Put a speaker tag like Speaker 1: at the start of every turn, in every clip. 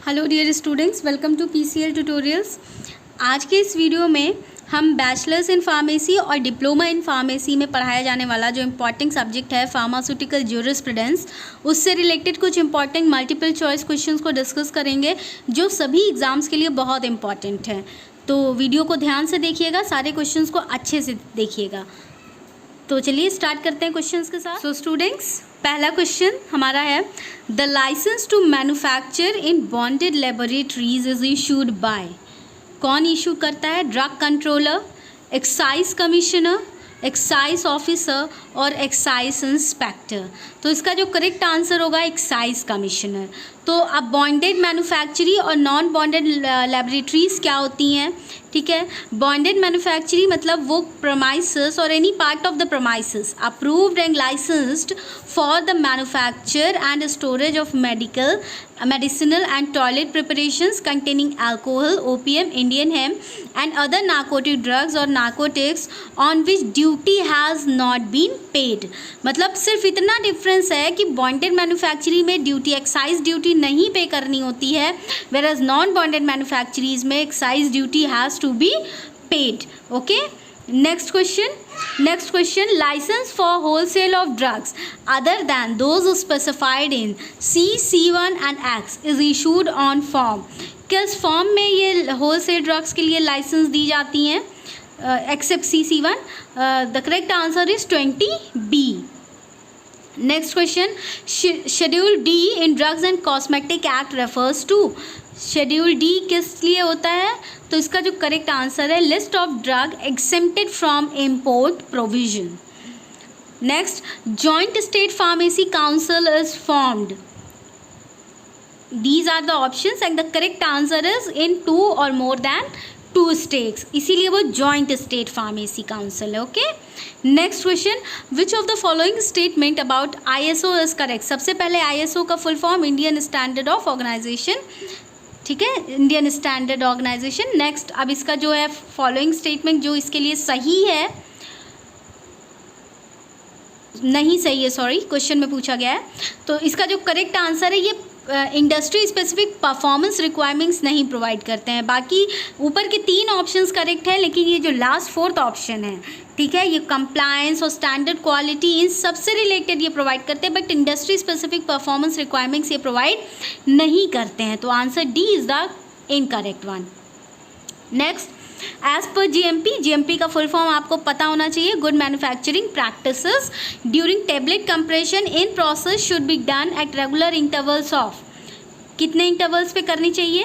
Speaker 1: Hello dear students, welcome to PCL tutorials. आज के इस वीडियो में हम बैचलर्स इन फार्मेसी और डिप्लोमा इन फार्मेसी में पढ़ाया जाने वाला जो इम्पॉर्टेंट सब्जेक्ट है फार्मास्यूटिकल ज्यूरिस्प्रूडेंस, उससे रिलेटेड कुछ इंपॉर्टेंट मल्टीपल चॉइस क्वेश्चंस को डिस्कस करेंगे जो सभी एग्ज़ाम्स के लिए बहुत इंपॉर्टेंट हैं। तो वीडियो को ध्यान से देखिएगा, सारे क्वेश्चंस को अच्छे से देखिएगा। तो चलिए स्टार्ट करते हैं क्वेश्चंस के साथ। सो स्टूडेंट्स, पहला क्वेश्चन हमारा है, the licence to manufacture in bonded laboratories is issued by. कौन इशू करता है? Drug controller, excise commissioner, excise officer और एक्साइज इंस्पेक्टर। तो इसका जो करेक्ट आंसर होगा एक्साइज कमिश्नर। तो अब बॉन्डेड मैन्युफैक्चरिंग और नॉन बॉन्डेड लेबोरेटरीज क्या होती हैं? ठीक है, बॉन्डेड मैन्युफैक्चरिंग मतलब वो प्रमाइसेस और any part of the premises approved and licensed for the manufacture and storage of medicinal and toilet preparations containing alcohol, opium, Indian hemp and other narcotic drugs or narcotics on which duty has not been paid। मतलब सिर्फ इतना difference है कि bonded manufacturing में duty, excise duty नहीं pay करनी होती है, whereas नॉन बॉन्डेड मैन्युफैक्चरिंग में excise duty has to be paid. Okay, next question, licence for wholesale of drugs other than those specified in C1 and X is issued on form. किस form में ये wholesale drugs के लिए licence दी जाती हैं except C1? The correct answer is 20B। Next question, schedule D in drugs and cosmetic act refers to. Schedule D किस लिए होता है? तो इसका जो करेक्ट आंसर है list of drug exempted from import provision. Next, joint state pharmacy council is formed. These are the options and the correct answer is in 2 और more than 2 states, इसीलिए वो जॉइंट स्टेट फार्मेसी काउंसिल है। Okay, next question, which of the following statement about ISO is correct. सबसे पहले ISO का full form Indian standard of organisation, ठीक है, Indian standard organisation. Next, अब इसका जो है फॉलोइंग स्टेटमेंट जो इसके लिए सही है, नहीं सही है, सॉरी, क्वेश्चन में पूछा गया है, तो इसका जो करेक्ट आंसर है ये इंडस्ट्री स्पेसिफिक परफॉर्मेंस रिक्वायरमेंट्स नहीं प्रोवाइड करते हैं। बाकी ऊपर के 3 ऑप्शंस करेक्ट है, लेकिन ये जो लास्ट 4th ऑप्शन है, ठीक है, ये कंप्लायंस और स्टैंडर्ड क्वालिटी इन सबसे रिलेटेड ये प्रोवाइड करते हैं, but industry specific performance requirements ये प्रोवाइड नहीं करते हैं। तो answer D is the incorrect one. Next, as per GMP का फुल फॉर्म आपको पता होना चाहिए, good manufacturing practices during tablet compression in process should be done at regular intervals of. कितने इंटरवल्स पे करनी चाहिए?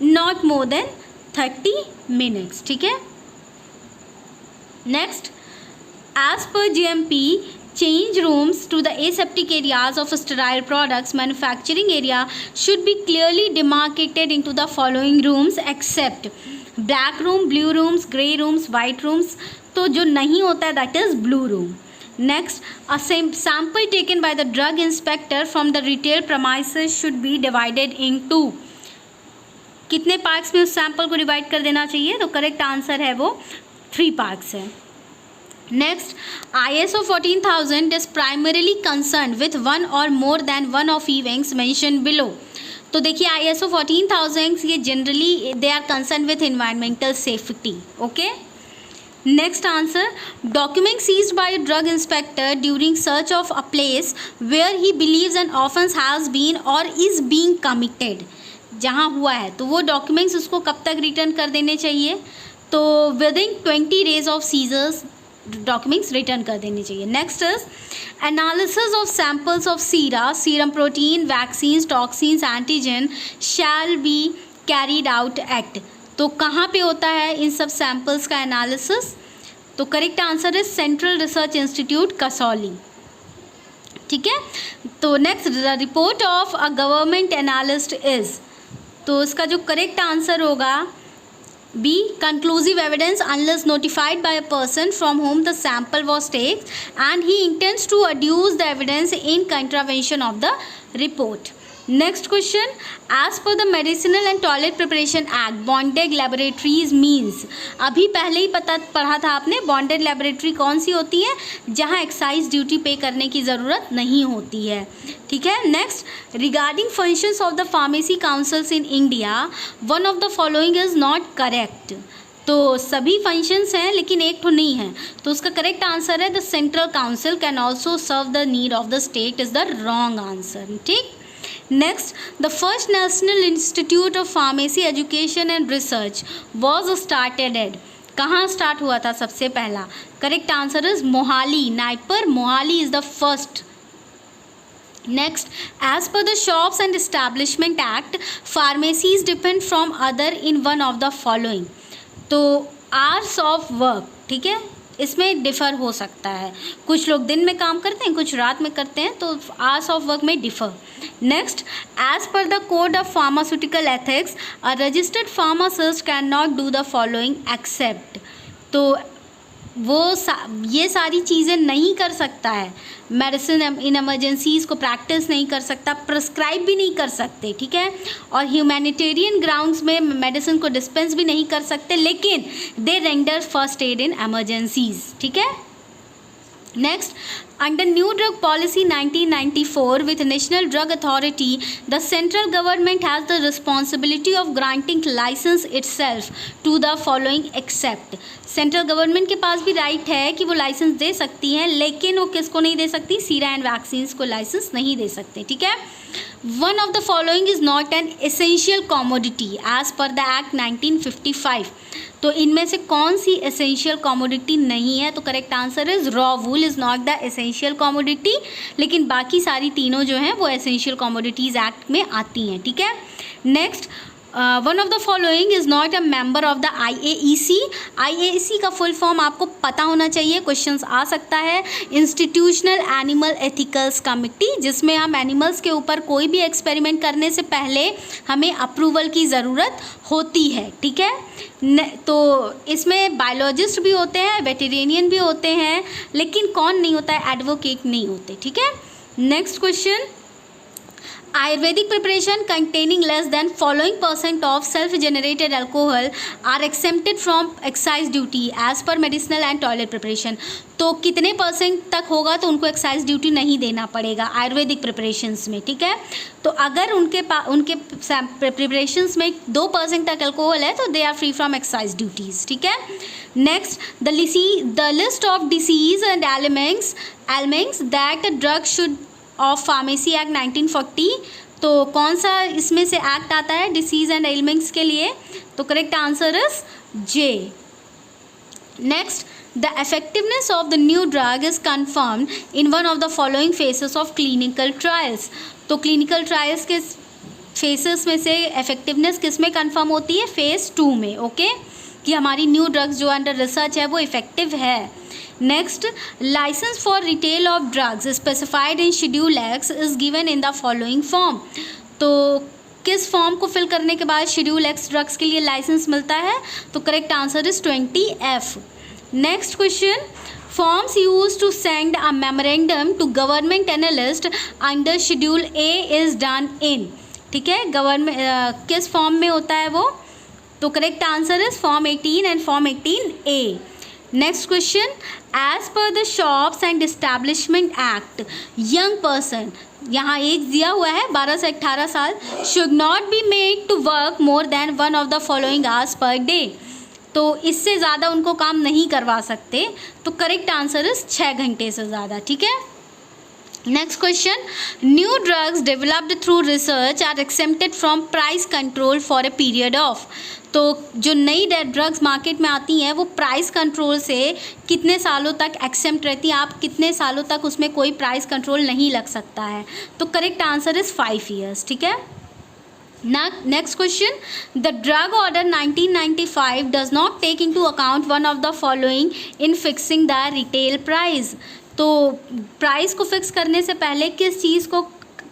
Speaker 1: नॉट मोर देन 30 मिनट्स, ठीक है। Next, as per GMP change rooms to the aseptic areas of sterile products manufacturing area should be clearly demarcated into the following rooms except black room, blue rooms, grey rooms, white rooms। तो जो नहीं होता है that is blue room। Next, a sample taken by the drug inspector from the retail premises should be divided into। कितने parts में उस sample को divide कर देना चाहिए? तो करेक्ट आंसर है वो 3 पार्ट्स है। Next, ISO 14000 is primarily concerned with one or more than one of events mentioned below। तो देखिए ISO 14000 ये generally they are concern with environmental safety. Okay, next answer, document seized by drug inspector during search of a place where he believes an offence has been और is being committed. जहाँ हुआ है तो वो documents उसको कब तक return कर देने चाहिए? तो within 20 days of seizures documents return कर देनी चाहिए। Next is analysis of samples of serum protein, vaccines, toxins, antigen shall be carried out at. तो कहाँ पे होता है इन सब सैम्पल्स का एनालिसिस? तो correct answer is central research institute Kasauli, ठीक है। तो next, the report of a government analyst is. तो इसका जो करेक्ट आंसर होगा B, conclusive evidence unless notified by a person from whom the sample was taken and he intends to adduce the evidence in contravention of the report। Next question, as per the medicinal and toilet preparation act bonded laboratories means, अभी पहले ही पढ़ा था आपने, bonded laboratory कौन सी होती है, जहां excise duty पे करने की ज़रूरत नहीं होती है, ठीक है। Next, regarding functions of the pharmacy councils in India one of the following is not correct. तो सभी फंक्शंस हैं लेकिन एक तो नहीं है, तो उसका करेक्ट आंसर है the central council can also serve the need of the state is the wrong answer, ठीक। Next, the first national institute of pharmacy education and research was started at, कहाँ स्टार्ट हुआ था सबसे पहला, correct answer is Mohali, Nagpur Mohali is the first. Next, as per the shops and establishment act pharmacies depend from other in one of the following. तो hours of work, ठीक है, इसमें differ हो सकता है, कुछ लोग दिन में काम करते हैं, कुछ रात में करते हैं, तो आवर्स ऑफ वर्क में differ. Next, as per the code of pharmaceutical ethics a registered pharmacist cannot do the following except. तो ये सारी चीज़ें नहीं कर सकता है, मेडिसिन इन एमरजेंसीज़ को प्रैक्टिस नहीं कर सकता, प्रिस्क्राइब भी नहीं कर सकते, ठीक है, और ह्यूमैनिटेरियन ग्राउंड्स में मेडिसिन को डिस्पेंस भी नहीं कर सकते, लेकिन दे रेंडर फर्स्ट एड इन एमरजेंसीज, ठीक है। Next, under new drug policy 1994 with national drug authority, the central government has the responsibility of granting license itself to the following except। Central government के पास भी राइट है कि वो लाइसेंस दे सकती है, लेकिन वो किसको नहीं दे सकती, सीरा एंड वैक्सीन्स को लाइसेंस नहीं दे सकते, ठीक है। One of the following is not an essential commodity as per the act 1955। तो इनमें से कौन सी एसेंशियल कॉमोडिटी नहीं है, तो correct answer is raw wool is not the essential commodity, लेकिन बाकी सारी तीनों जो हैं वो एसेंशियल कॉमोडिटीज़ एक्ट में आती हैं, ठीक है। Next, one of the following is not a member of the IAEC। IAEC का फुल फॉर्म आपको पता होना चाहिए, क्वेश्चंस आ सकता है, इंस्टीट्यूशनल एनिमल एथिकल्स कमिटी, जिसमें हम एनिमल्स के ऊपर कोई भी एक्सपेरिमेंट करने से पहले हमें अप्रूवल की ज़रूरत होती है, ठीक है। तो इसमें बायोलॉजिस्ट भी होते हैं, वेटेरियन भी होते हैं, लेकिन कौन नहीं होता है, एडवोकेट नहीं होते, ठीक है। Next question, Ayurvedic preparation containing less than following % of self-generated alcohol are exempted from excise duty as per medicinal and toilet preparation। तो कितने % तक होगा तो उनको एक्साइज ड्यूटी नहीं देना पड़ेगा आयुर्वेदिक प्रिपरेशंस में, ठीक है। तो अगर उनके प्रिपरेशंस में 2% तक अल्कोहल है तो they are free from excise duties, ठीक है। Next, the list of diseases and elements that drug should of pharmacy act 1940। तो कौन सा इसमें से एक्ट आता है डिसीज़ एंड एलिमेंट्स के लिए, तो correct answer is J. Next, the effectiveness of the new drug is confirmed in one of the following faces of clinical trials. तो क्लिनिकल ट्रायल्स के फेसेस में से इफेक्टिवनेस किस में कन्फर्म होती है, फेज़ 2 में, ओके, कि हमारी न्यू ड्रग्स जो अंडर रिसर्च है वो इफेक्टिव है। Next, licence for retail of drugs specified in schedule X is given in the following form. तो किस फॉर्म को फिल करने के बाद शेड्यूल एक्स ड्रग्स के लिए लाइसेंस मिलता है, तो correct answer is 20F। Next question, forms use to send a memorandum to government analyst under schedule A is done in, ठीक है, गवर्नमेंट किस फॉर्म में होता है वो, तो correct answer is form 18 and form 18A। Next question, as per the shops and establishment act young person, यहाँ age दिया हुआ है 12 से 18 साल, should not be made to work more than one of the following hours per day. तो इससे ज़्यादा उनको काम नहीं करवा सकते, तो करेक्ट आंसर इज 6 घंटे से ज़्यादा, ठीक है। Next question, new drugs developed through research are excepted from price control for a period of. तो जो नई ड्रग्स मार्केट में आती हैं वो प्राइस कंट्रोल से कितने सालों तक एक्सेप्ट रहती हैं, आप कितने सालों तक उसमें कोई प्राइस कंट्रोल नहीं लग सकता है, तो करेक्ट आंसर इज़ 5 years, ठीक है। Next question, the drug order 1995 does not take into account one of the following in fixing the retail price. तो प्राइस को फिक्स करने से पहले किस चीज़ को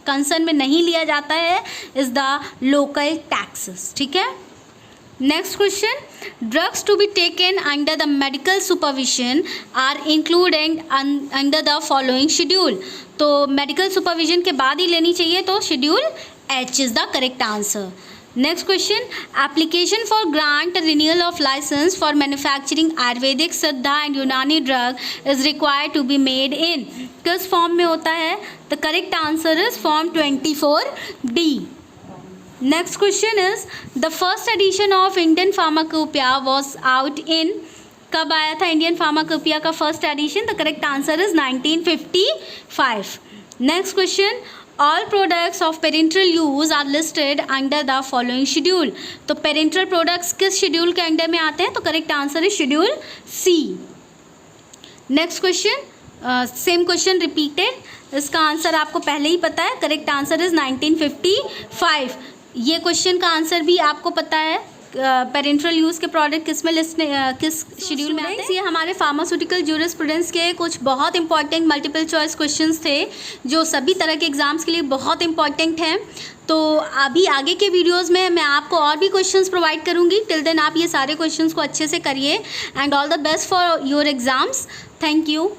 Speaker 1: कंसर्न में नहीं लिया जाता है, इज़ द लोकल टैक्सेस, ठीक है। Next question, drugs to be taken under the medical supervision are included under the following schedule. तो मेडिकल सुपरविजन के बाद ही लेनी चाहिए, तो schedule H is the correct answer. Next question, application for grant renewal of license for manufacturing Ayurvedic, Siddha and Unani drug is required to be made in किस form में होता है? The correct answer is form 24D. Next question is the first edition of Indian Pharmacopoeia was out in, कब आया था Indian pharmacopoeia का first edition? The correct answer is 1955. Next question, all products of parental use are listed under the following schedule. तो parental products किस schedule के under में आते हैं? तो correct answer is schedule C. Next question, same question repeated, इसका आंसर आपको पहले ही पता है. Correct answer is 1955. ये क्वेश्चन का आंसर भी आपको पता है. पेरेंटल यूज़ के प्रोडक्ट किस में लिस्ट किस शेड्यूल में आते हैं? ये हमारे फार्मास्यूटिकल ज्यूरिस्प्रूडेंस के कुछ बहुत इंपॉर्टेंट मल्टीपल चॉइस क्वेश्चंस थे जो सभी तरह के एग्जाम्स के लिए बहुत इंपॉर्टेंट हैं. तो अभी आगे के वीडियोस में मैं आपको और भी क्वेश्चंस प्रोवाइड करूंगी. टिल देन आप ये सारे क्वेश्चंस को अच्छे से करिए and all the best for your exams. Thank you.